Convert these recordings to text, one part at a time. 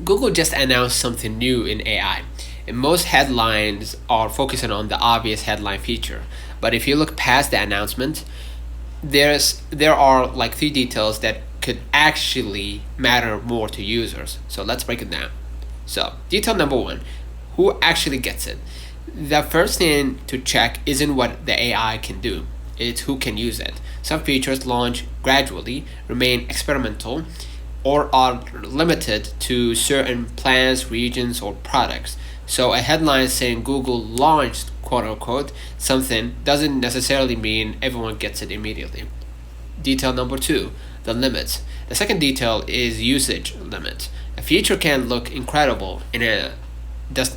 Google just announced something new in AI, and most headlines are focusing on the obvious headline feature. But if you look past the announcement, there are like three details that could actually matter more to users. So let's break it down. So, detail number one, who actually gets it? The first thing to check isn't what the AI can do, it's who can use it. Some features launch gradually, remain experimental, or are limited to certain plans, regions, or products. So a headline saying Google launched quote unquote something doesn't necessarily mean everyone gets it immediately. Detail number two, the limits. The second detail is usage limit. A feature can look incredible in a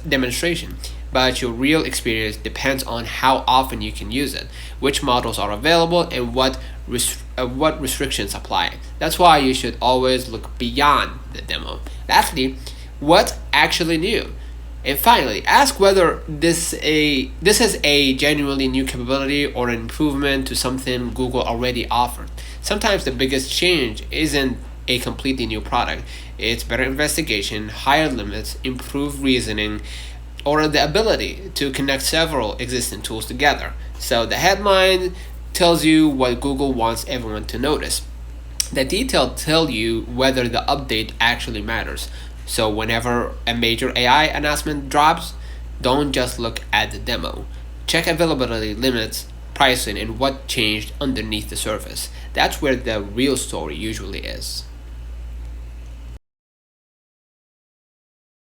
demonstration, but your real experience depends on how often you can use it, which models are available, and what restrictions apply. That's why you should always look beyond the demo. Lastly, what actually new? And finally, ask whether this is a genuinely new capability or an improvement to something Google already offered. Sometimes the biggest change isn't a completely new product. It's better investigation, higher limits, improved reasoning, or the ability to connect several existing tools together. So the headline tells you what Google wants everyone to notice. The detail tell you whether the update actually matters. So whenever a major AI announcement drops, don't just look at the demo. Check availability limits, pricing, and what changed underneath the surface. That's where the real story usually is.